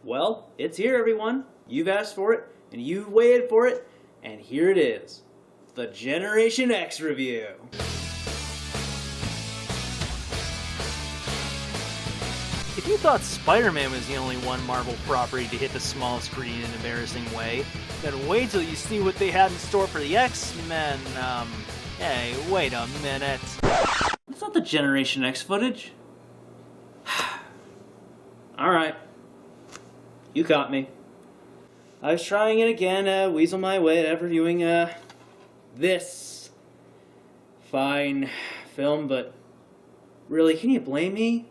Well, it's here, everyone. You've asked for it, and you've waited for it, and here it is. The Generation X review. If you thought Spider-Man was the only one Marvel property to hit the small screen in an embarrassing way, then wait till you see what they had in store for the X-Men. Hey, wait a minute. That's not the Generation X footage. Alright. You caught me. I was trying it again, weasel my way at reviewing, this fine film, but really, can you blame me?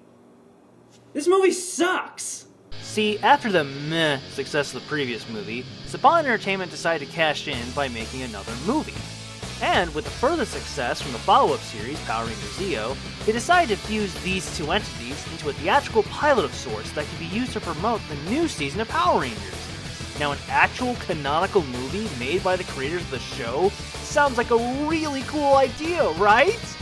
This movie sucks! See, after the meh success of the previous movie, Saban Entertainment decided to cash in by making another movie. And with the further success from the follow-up series, Power Rangers Zeo, they decided to fuse these two entities into a theatrical pilot of sorts that could be used to promote the new season of Power Rangers. Now, an actual canonical movie made by the creators of the show sounds like a really cool idea, right?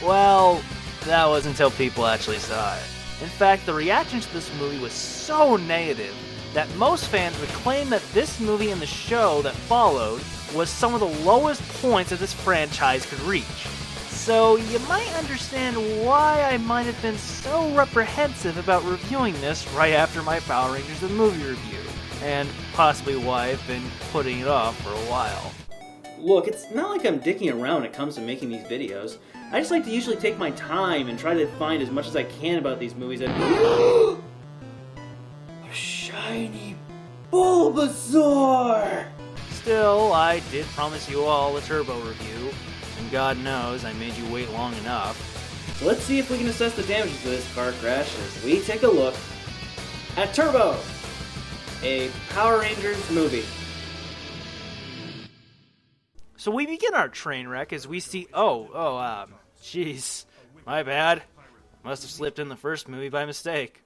Well, that was until people actually saw it. In fact, the reaction to this movie was so negative that most fans would claim that this movie and the show that followed was some of the lowest points that this franchise could reach. So you might understand why I might have been so reprehensive about reviewing this right after my Power Rangers the movie review, and possibly why I've been putting it off for a while. Look, it's not like I'm dicking around when it comes to making these videos. I just like to usually take my time and try to find as much as I can about these movies and... A shiny Bulbasaur! Still, I did promise you all a Turbo review, and God knows I made you wait long enough. So let's see if we can assess the damages of this car crash as we take a look at Turbo, a Power Rangers movie. So we begin our train wreck as we see... Jeez, my bad. Must have slipped in the first movie by mistake.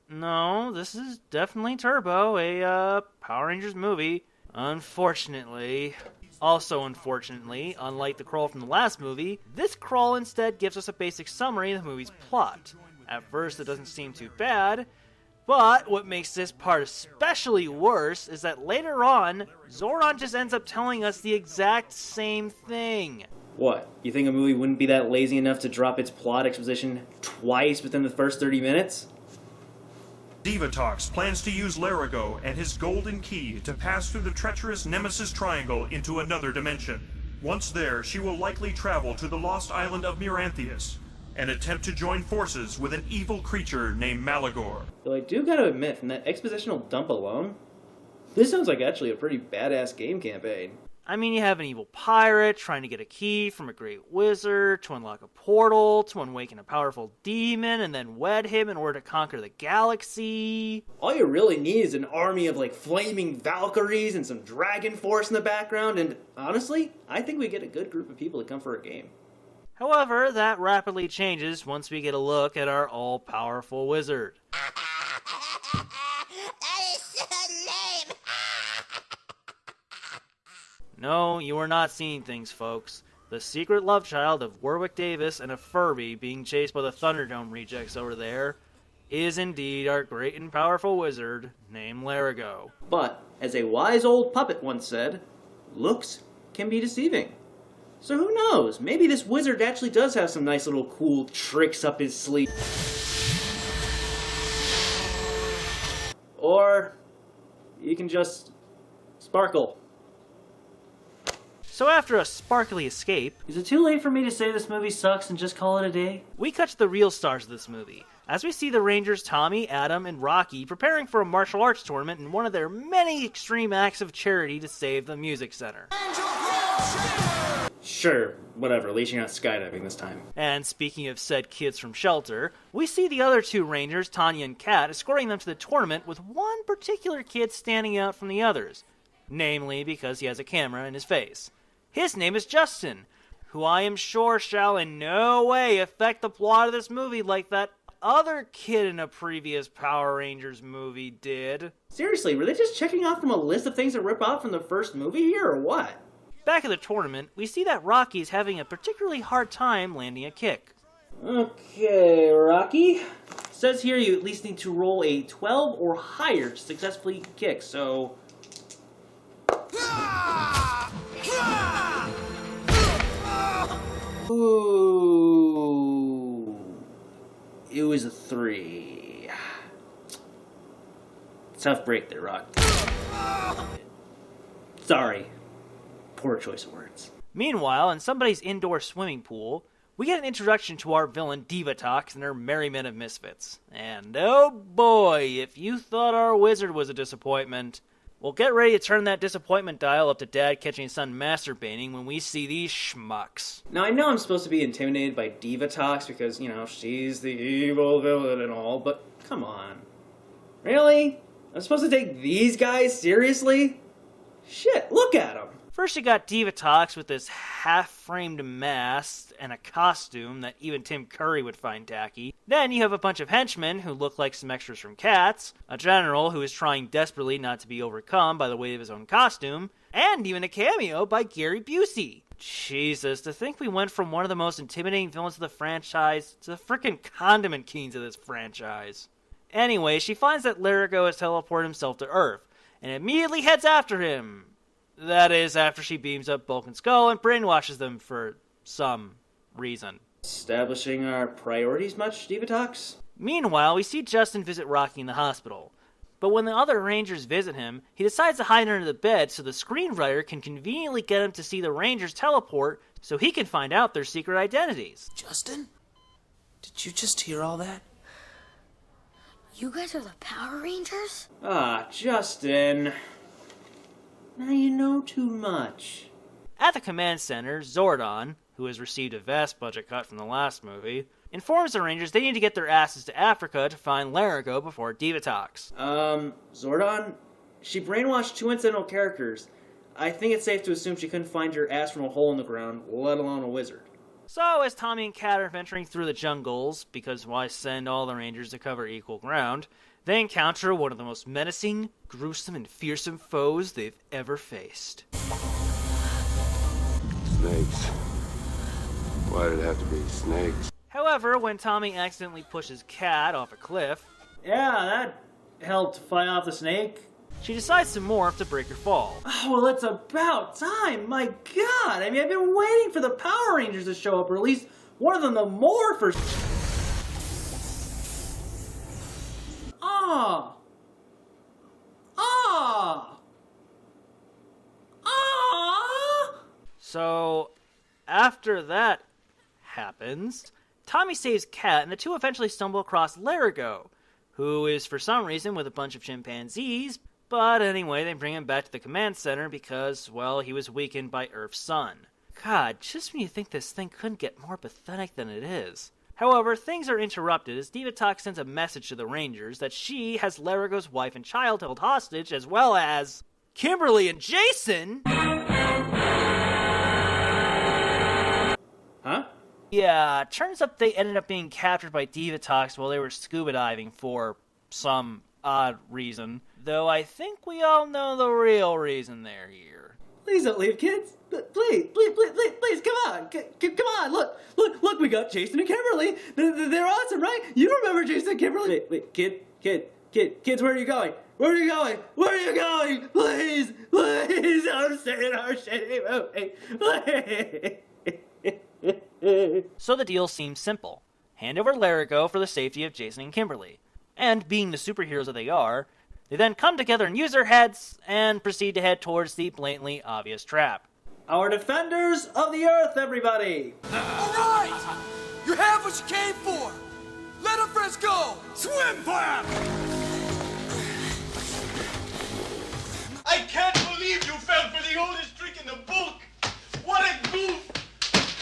No, this is definitely Turbo, a Power Rangers movie. Unfortunately, unlike the crawl from the last movie, this crawl instead gives us a basic summary of the movie's plot. At first, it doesn't seem too bad, but what makes this part especially worse is that later on, Zoran just ends up telling us the exact same thing. What? You think a movie wouldn't be that lazy enough to drop its plot exposition twice within the first 30 minutes? Divatox plans to use Lerigot and his golden key to pass through the treacherous Nemesis Triangle into another dimension. Once there, she will likely travel to the lost island of Miranthius and attempt to join forces with an evil creature named Malagor. Though I do gotta admit, from that expositional dump alone, this sounds like actually a pretty badass game campaign. I mean, you have an evil pirate trying to get a key from a great wizard to unlock a portal, to awaken a powerful demon, and then wed him in order to conquer the galaxy. All you really need is an army of, flaming Valkyries and some dragon force in the background, and honestly, I think we get a good group of people to come for a game. However, that rapidly changes once we get a look at our all-powerful wizard. No, you are not seeing things, folks. The secret love child of Warwick Davis and a Furby being chased by the Thunderdome rejects over there is indeed our great and powerful wizard named Lerigot. But, as a wise old puppet once said, looks can be deceiving. So who knows, maybe this wizard actually does have some nice little cool tricks up his sleeve. Or, he can just sparkle. So after a sparkly escape, is it too late for me to say this movie sucks and just call it a day? We cut to the real stars of this movie, as we see the Rangers Tommy, Adam, and Rocky preparing for a martial arts tournament in one of their many extreme acts of charity to save the music center. Sure, whatever, at least you're not skydiving this time. And speaking of said kids from shelter, we see the other two Rangers, Tanya and Kat, escorting them to the tournament with one particular kid standing out from the others, namely because he has a camera in his face. His name is Justin, who I am sure shall in no way affect the plot of this movie like that other kid in a previous Power Rangers movie did. Seriously, were they just checking off from a list of things to rip off from the first movie here, or what? Back at the tournament, we see that Rocky's having a particularly hard time landing a kick. Okay, Rocky. says here you at least need to roll a 12 or higher to successfully kick, so... Ooh. It was a 3. Tough break there, Rock. Sorry. Poor choice of words. Meanwhile, in somebody's indoor swimming pool, we get an introduction to our villain Divatox and her merry men of misfits. And oh boy, if you thought our wizard was a disappointment, well, get ready to turn that disappointment dial up to Dad catching his son masturbating when we see these schmucks. Now, I know I'm supposed to be intimidated by Divatox because, she's the evil villain and all, but come on. Really? I'm supposed to take these guys seriously? Shit, look at them. First you got Divatox with this half-framed mask and a costume that even Tim Curry would find tacky. Then you have a bunch of henchmen who look like some extras from Cats, a general who is trying desperately not to be overcome by the weight of his own costume, and even a cameo by Gary Busey. Jesus, to think we went from one of the most intimidating villains of the franchise to the frickin' condiment kings of this franchise. Anyway, she finds that Lerigot has teleported himself to Earth, and immediately heads after him. That is, after she beams up Bulk and Skull and brainwashes them for some reason. Establishing our priorities much, Divatox? Meanwhile, we see Justin visit Rocky in the hospital. But when the other Rangers visit him, he decides to hide under the bed so the screenwriter can conveniently get him to see the Rangers teleport so he can find out their secret identities. Justin? Did you just hear all that? You guys are the Power Rangers? Ah, Justin. Now you know too much. At the command center, Zordon, who has received a vast budget cut from the last movie, informs the Rangers they need to get their asses to Africa to find Lerigot before Divatox. Zordon? She brainwashed 2 incidental characters. I think it's safe to assume she couldn't find your ass from a hole in the ground, let alone a wizard. So, as Tommy and Kat are venturing through the jungles, because why send all the Rangers to cover equal ground, they encounter one of the most menacing, gruesome, and fearsome foes they've ever faced. Snakes. Why did it have to be snakes? However, when Tommy accidentally pushes Kat off a cliff, Yeah, that helped fight off the snake. she decides to morph to break her fall. Oh, well, it's about time. My God. I mean, I've been waiting for the Power Rangers to show up, or at least one of them, the Morphers. Ah. So, after that happens, Tommy saves Kat, and the two eventually stumble across Lerigot, who is for some reason with a bunch of chimpanzees, but anyway, they bring him back to the command center because, well, he was weakened by Earth's sun. God, just when you think this thing couldn't get more pathetic than it is. However, things are interrupted as Divatox sends a message to the Rangers that she has Lerigot's wife and child held hostage, as well as Kimberly and Jason. Huh? Yeah, turns up they ended up being captured by Divatox while they were scuba diving for some odd reason. Though I think we all know the real reason they're here. Please don't leave, kids. Please, come on. Come on, look, we got Jason and Kimberly. They're awesome, right? You remember Jason and Kimberly? Wait, kids, where are you going? Where are you going? Please, I'm saying our shitty movie. So the deal seems simple. Hand over Lerigot for the safety of Jason and Kimberly. And being the superheroes that they are, they then come together and use their heads and proceed to head towards the blatantly obvious trap. Our defenders of the earth, everybody! All right! You have what you came for! Let our friends go! Swim plan! I can't believe you fell for the oldest trick in the book! What a goof!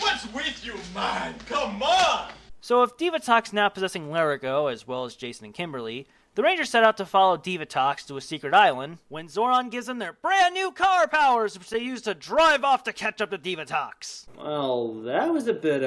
What's with you, man? Come on! So if Divatox now possessing Lerigot, as well as Jason and Kimberly, the Rangers set out to follow Divatox to a secret island when Zordon gives them their brand new car powers, which they use to drive off to catch up to Divatox. Well, that was a bit,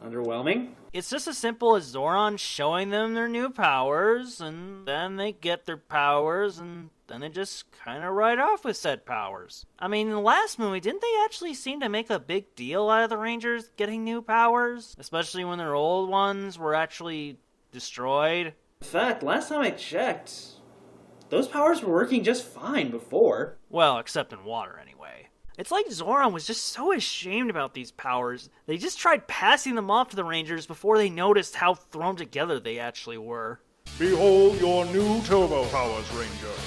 underwhelming. It's just as simple as Zordon showing them their new powers, and then they get their powers, and then they just kind of ride off with said powers. I mean, in the last movie, didn't they actually seem to make a big deal out of the Rangers getting new powers? Especially when their old ones were actually destroyed. In fact, last time I checked, those powers were working just fine before. Well, except in water, anyway. It's like Zoran was just so ashamed about these powers, they just tried passing them off to the Rangers before they noticed how thrown together they actually were. Behold your new turbo powers, Rangers.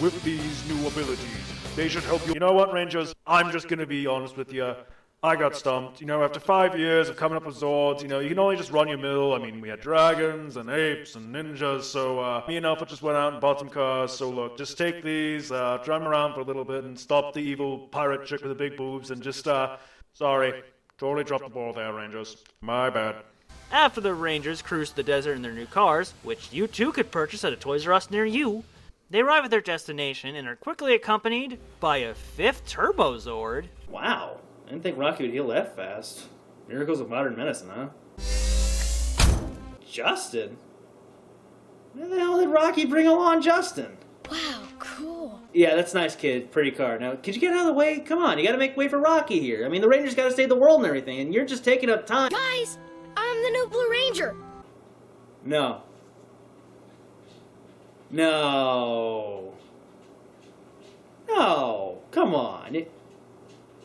With these new abilities, they should help you. You know what, Rangers? I'm just gonna be honest with you. I got stumped. After 5 years of coming up with Zords, you can only just run your mill. I mean, we had dragons and apes and ninjas, so me and Alpha just went out and bought some cars. So look, just take these, drive them around for a little bit, and stop the evil pirate chick with the big boobs, and just, sorry, totally dropped the ball there, Rangers. My bad. After the Rangers cruise the desert in their new cars, which you too could purchase at a Toys R Us near you, they arrive at their destination and are quickly accompanied by a 5th Turbo Zord. Wow, I didn't think Rocky would heal that fast. Miracles of modern medicine, huh? Justin? Where the hell did Rocky bring along Justin? Wow, cool. Yeah, that's nice, kid. Pretty car. Now, could you get out of the way? Come on, you gotta make way for Rocky here. I mean, the Rangers gotta save the world and everything, and you're just taking up time. Guys, I'm the new Blue Ranger. No. No. No. Come on. They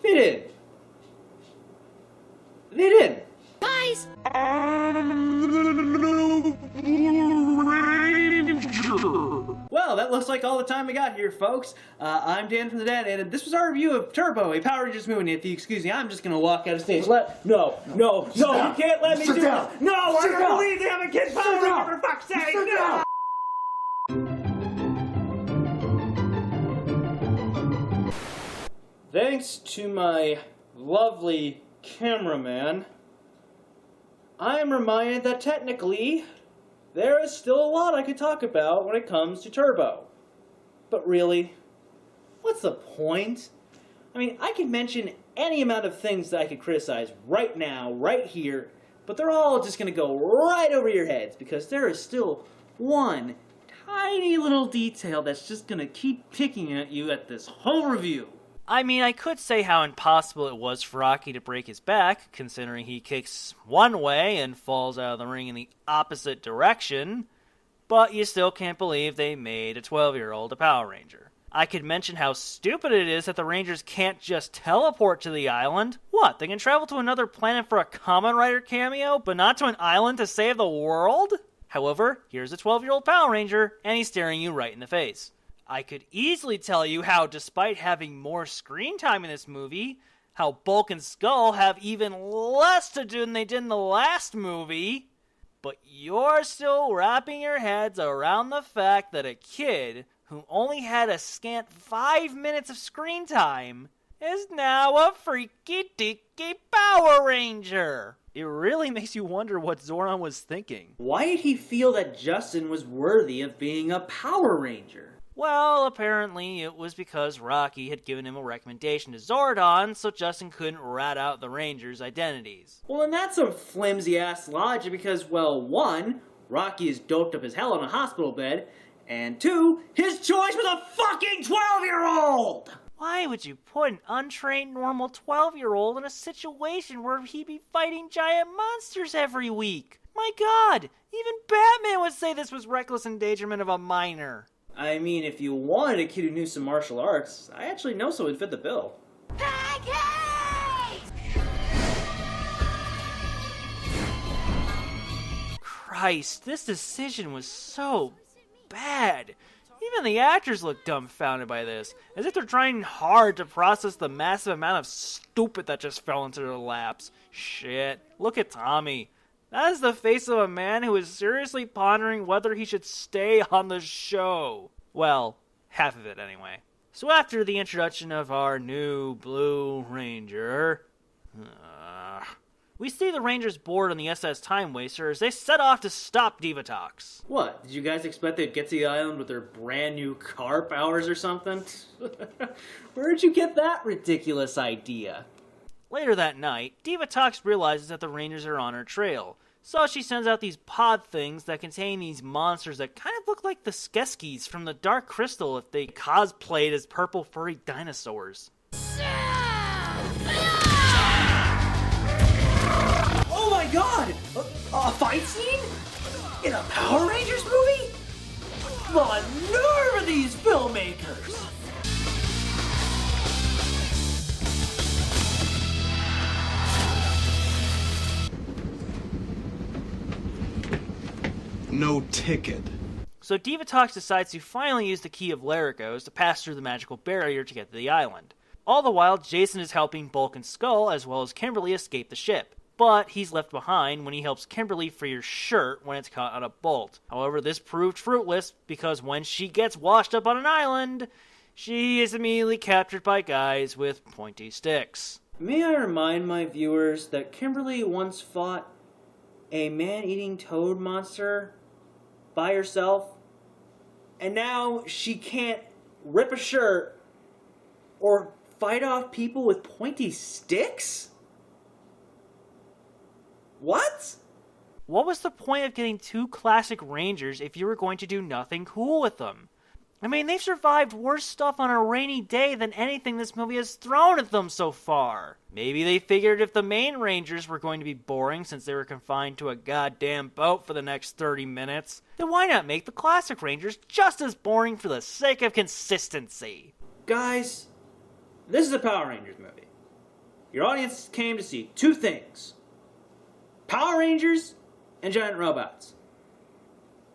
didn't. They didn't. Guys! Well, that looks like all the time we got here, folks. I'm Dan from the Dead, and this was our review of Turbo, a Power Rangers movie. And if you excuse me, I'm just gonna walk out of stage. No, you can't let me do this. No, I don't believe they have a kid Power Ranger, for fuck's sake. No. Thanks to my lovely cameraman, I am reminded that technically there is still a lot I could talk about when it comes to Turbo. But really, what's the point? I mean, I could mention any amount of things that I could criticize right now, right here, but they're all just going to go right over your heads because there is still one tiny little detail that's just going to keep picking at you at this whole review. I mean, I could say how impossible it was for Rocky to break his back, considering he kicks one way and falls out of the ring in the opposite direction, but you still can't believe they made a 12-year-old a Power Ranger. I could mention how stupid it is that the Rangers can't just teleport to the island. What, they can travel to another planet for a Kamen Rider cameo, but not to an island to save the world? However, here's a 12-year-old Power Ranger, and he's staring you right in the face. I could easily tell you how, despite having more screen time in this movie, how Bulk and Skull have even less to do than they did in the last movie, but you're still wrapping your heads around the fact that a kid who only had a scant 5 minutes of screen time is now a freaky-deaky Power Ranger. It really makes you wonder what Zoran was thinking. Why did he feel that Justin was worthy of being a Power Ranger? Well, apparently it was because Rocky had given him a recommendation to Zordon, so Justin couldn't rat out the Rangers' identities. Well, and that's some flimsy-ass logic because, well, 1, Rocky is doped up as hell on a hospital bed, and 2, his choice was a fucking 12-year-old! Why would you put an untrained normal 12-year-old in a situation where he'd be fighting giant monsters every week? My god, even Batman would say this was reckless endangerment of a minor. I mean, if you wanted a kid who knew some martial arts, I actually know someone would fit the bill. Christ, this decision was so bad. Even the actors look dumbfounded by this, as if they're trying hard to process the massive amount of stupid that just fell into their laps. Shit, look at Tommy. That is the face of a man who is seriously pondering whether he should stay on the show. Well, half of it anyway. So after the introduction of our new Blue Ranger, we see the Rangers board on the SS Time Waster as they set off to stop Divatox. What, did you guys expect they'd get to the island with their brand new car powers or something? Where'd you get that ridiculous idea? Later that night, Divatox realizes that the Rangers are on her trail, so she sends out these pod things that contain these monsters that kind of look like the Skeksis from the Dark Crystal if they cosplayed as purple furry dinosaurs. Oh my god! A fight scene? In a Power Rangers movie? The nerve of these filmmakers! No ticket. So Divatox decides to finally use the key of Lerigot to pass through the magical barrier to get to the island. All the while, Jason is helping Bulk and Skull as well as Kimberly escape the ship. But he's left behind when he helps Kimberly free her shirt when it's caught on a bolt. However, this proved fruitless because when she gets washed up on an island, she is immediately captured by guys with pointy sticks. May I remind my viewers that Kimberly once fought a man-eating toad monster by herself, and now she can't rip a shirt or fight off people with pointy sticks? What? What was the point of getting two classic Rangers if you were going to do nothing cool with them? I mean, they've survived worse stuff on a rainy day than anything this movie has thrown at them so far. Maybe they figured if the main Rangers were going to be boring since they were confined to a goddamn boat for the next 30 minutes, then why not make the classic Rangers just as boring for the sake of consistency? Guys, this is a Power Rangers movie. Your audience came to see two things: Power Rangers and giant robots.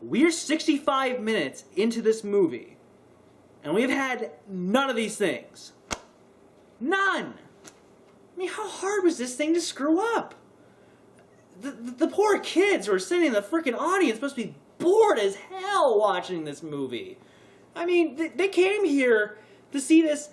We're 65 minutes into this movie, and we've had none of these things. None! I mean, how hard was this thing to screw up? The poor kids who are sitting in the freaking audience must be bored as hell watching this movie. I mean, they came here to see this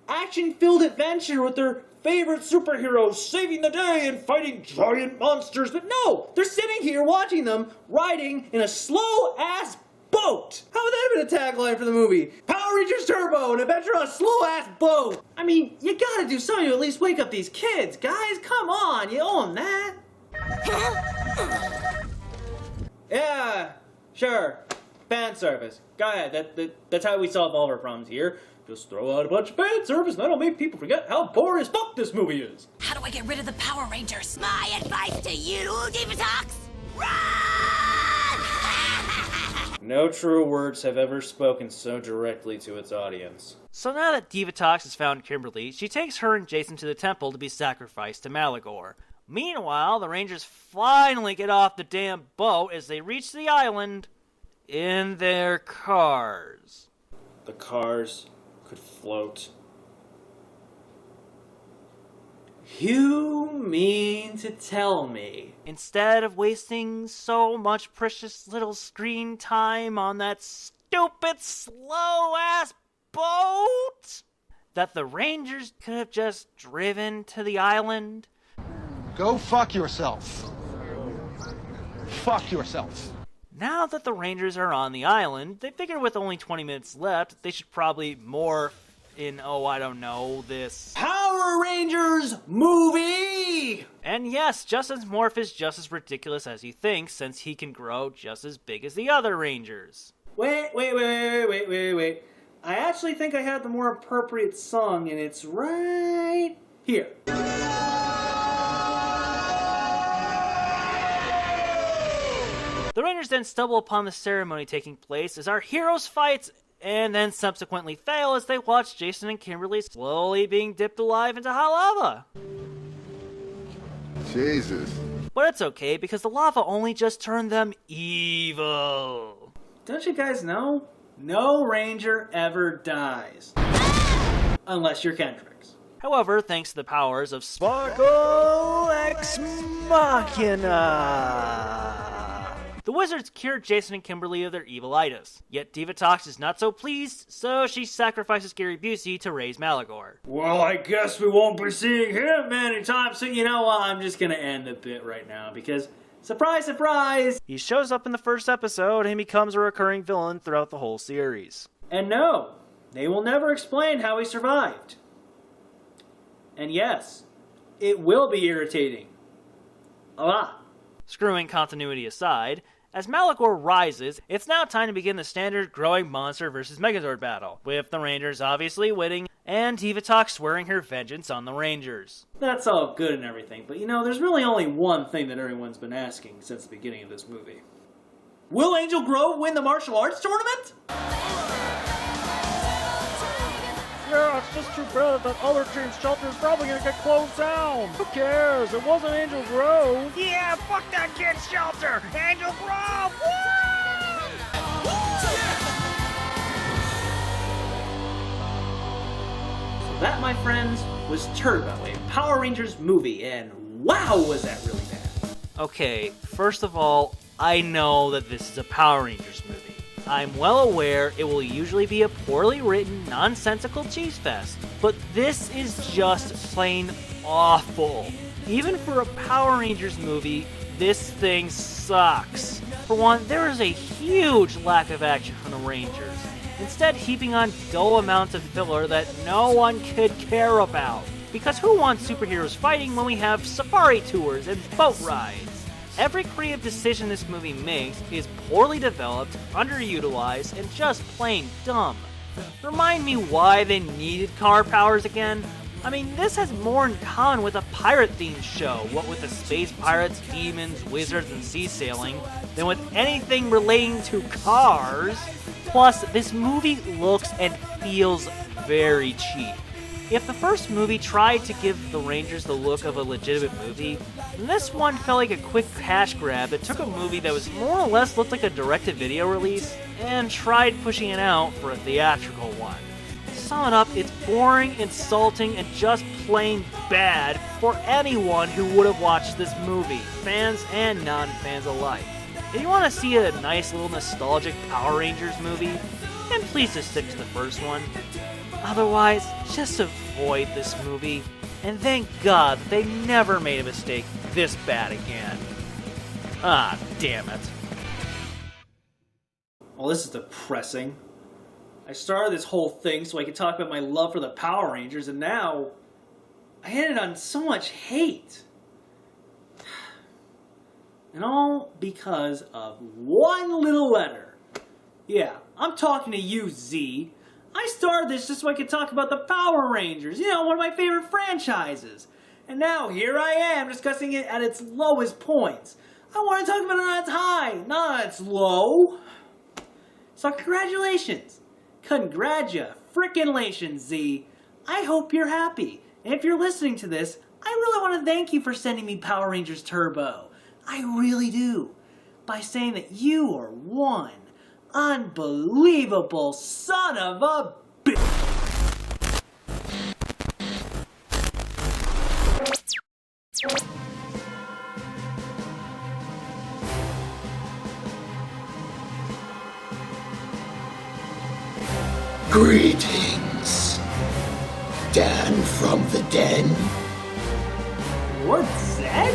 action-filled adventure with their favorite superheroes saving the day and fighting giant monsters, but no! They're sitting here watching them riding in a slow-ass boat! How would that have been a tagline for the movie? Power Rangers Turbo, an adventure on a slow-ass boat! I mean, you gotta do something to at least wake up these kids, guys! Come on, you owe them that! Yeah, sure. Fan service. Go ahead, that's how we solve all of our problems here. Just throw out a bunch of fan service and that'll make people forget how boring as fuck this movie is. How do I get rid of the Power Rangers? My advice to you, Divatox: run! No true words have ever spoken so directly to its audience. So now that Divatox has found Kimberly, she takes her and Jason to the temple to be sacrificed to Malagor. Meanwhile, the Rangers finally get off the damn boat as they reach the island in their cars. The cars could float. You mean to tell me? Instead of wasting so much precious little screen time on that stupid slow-ass boat, that the Rangers could have just driven to the island? Go fuck yourself. Fuck yourself. Now that the Rangers are on the island, they figure with only 20 minutes left, they should probably morph in, this Power Rangers movie! And yes, Justin's morph is just as ridiculous as he thinks, since he can grow just as big as the other Rangers. Wait. I actually think I have the more appropriate song, and it's right here. The Rangers then stumble upon the ceremony taking place as our heroes fight and then subsequently fail as they watch Jason and Kimberly slowly being dipped alive into hot lava. Jesus. But it's okay because the lava only just turned them evil. Don't you guys know? No Ranger ever dies. Unless you're Kendricks. However, thanks to the powers of Sparkle Ex Machina, the wizards cured Jason and Kimberly of their evil-itis. Yet Divatox is not so pleased, so she sacrifices Gary Busey to raise Malagor. Well, I guess we won't be seeing him anytime soon. You know what? I'm just gonna end the bit right now because, surprise, surprise! He shows up in the first episode and becomes a recurring villain throughout the whole series. And no, they will never explain how he survived. And yes, it will be irritating. A lot. Screwing continuity aside, as Malagor rises, it's now time to begin the standard growing monster versus Megazord battle, with the Rangers obviously winning, and Divatox swearing her vengeance on the Rangers. That's all good and everything, but there's really only one thing that everyone's been asking since the beginning of this movie. Will Angel Grove win the martial arts tournament? Yeah, it's just too bad that other team's shelter is probably gonna get closed down. Who cares? It wasn't Angel Grove. Yeah, fuck that kid's shelter! Angel Grove! Woo! So that, my friends, was Turbo, a Power Rangers movie, and wow, was that really bad. Okay, first of all, I know that this is a Power Rangers movie. I'm well aware it will usually be a poorly written, nonsensical cheese fest, but this is just plain awful. Even for a Power Rangers movie, this thing sucks. For one, there is a huge lack of action from the Rangers, instead heaping on dull amounts of filler that no one could care about. Because who wants superheroes fighting when we have safari tours and boat rides? Every creative decision this movie makes is poorly developed, underutilized, and just plain dumb. Remind me why they needed car powers again? I mean, this has more in common with a pirate-themed show, what with the space pirates, demons, wizards, and sea sailing, than with anything relating to cars. Plus, this movie looks and feels very cheap. If the first movie tried to give the Rangers the look of a legitimate movie, this one felt like a quick cash grab that took a movie that was more or less looked like a direct-to-video release and tried pushing it out for a theatrical one. To sum it up, it's boring, insulting, and just plain bad for anyone who would have watched this movie, fans and non-fans alike. If you want to see a nice little nostalgic Power Rangers movie, then please just stick to the first one. Otherwise, just avoid this movie, and thank God that they never made a mistake this bad again. Ah, damn it. Well, this is depressing. I started this whole thing so I could talk about my love for the Power Rangers, and now I ended on so much hate. And all because of one little letter. Yeah, I'm talking to you, Z. I started this just so I could talk about the Power Rangers, you know, one of my favorite franchises. And now here I am discussing it at its lowest points. I want to talk about it on its high, not on its low. So congratulations. Congratulations, Z. I hope you're happy. And if you're listening to this, I really want to thank you for sending me Power Rangers Turbo. I really do. By saying that you are one unbelievable son of a bitch. Greetings, Dan from the den. Lord Zedd?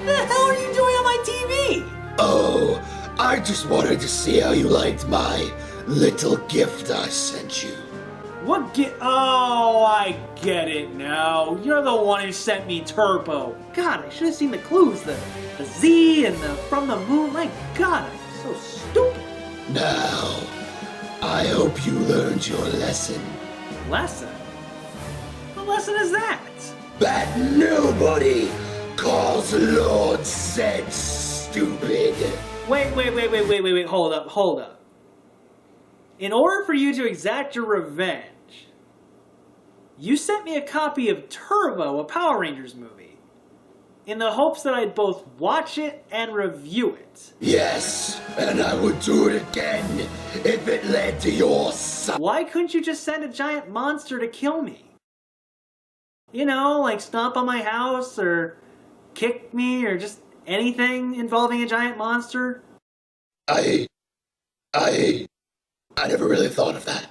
What the hell are you doing on my TV? Oh, I just wanted to see how you liked my little gift I sent you. What Oh, I get it now. You're the one who sent me Turbo. God, I should have seen the clues. The Z and the from the moon. My God, I'm so stupid. Now, I hope you learned your lesson. Lesson? What lesson is that? That nobody calls Lord Zedd stupid. Wait, hold up. In order for you to exact your revenge, you sent me a copy of Turbo, a Power Rangers movie, in the hopes that I'd both watch it and review it. Yes, and I would do it again if it led to your son. Why couldn't you just send a giant monster to kill me? You know, like stomp on my house, or kick me, or just anything involving a giant monster? I never really thought of that.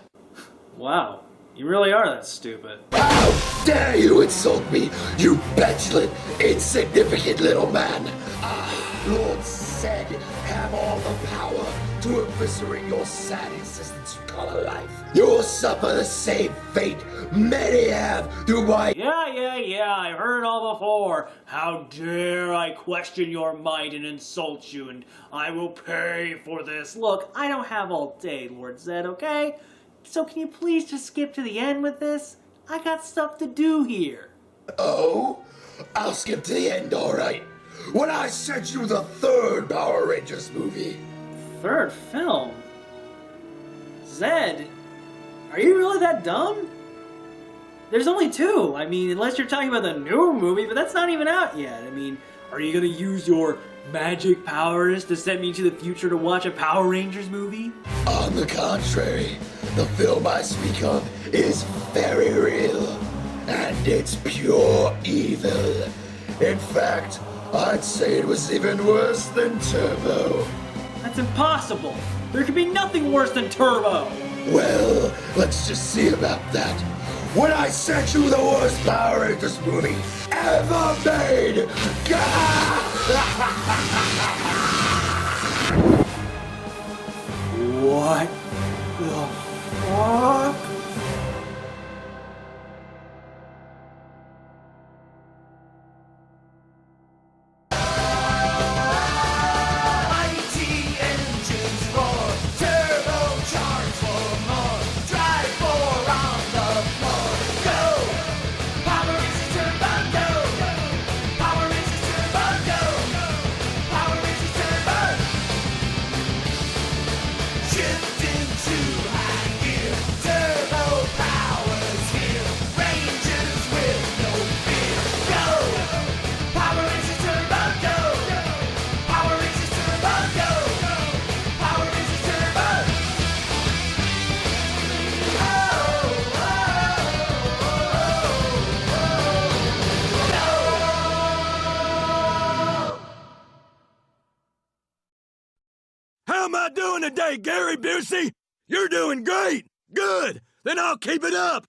Wow, you really are that stupid. How dare you insult me, you petulant, insignificant little man! Lord Zedd have all the power to eviscerate your sad existence you call a life. You'll suffer the same fate many have through my... Yeah, I've heard it all before. How dare I question your might and insult you, and I will pay for this. Look, I don't have all day, Lord Zedd, okay? So can you please just skip to the end with this? I got stuff to do here. Oh? I'll skip to the end, alright. when I sent you the third Power Rangers movie? Third film? Zedd, are you really that dumb? There's only two. I mean, unless you're talking about the newer movie, but that's not even out yet. I mean, are you gonna use your magic powers to send me to the future to watch a Power Rangers movie? On the contrary, the film I speak of is very real, and it's pure evil. In fact, I'd say it was even worse than Turbo. That's impossible. There could be nothing worse than Turbo. Well, let's just see about that. When I sent you the worst Power Rangers movie ever made! What the fuck? How am I doing today, Gary Busey? You're doing great. Good. Then I'll keep it up.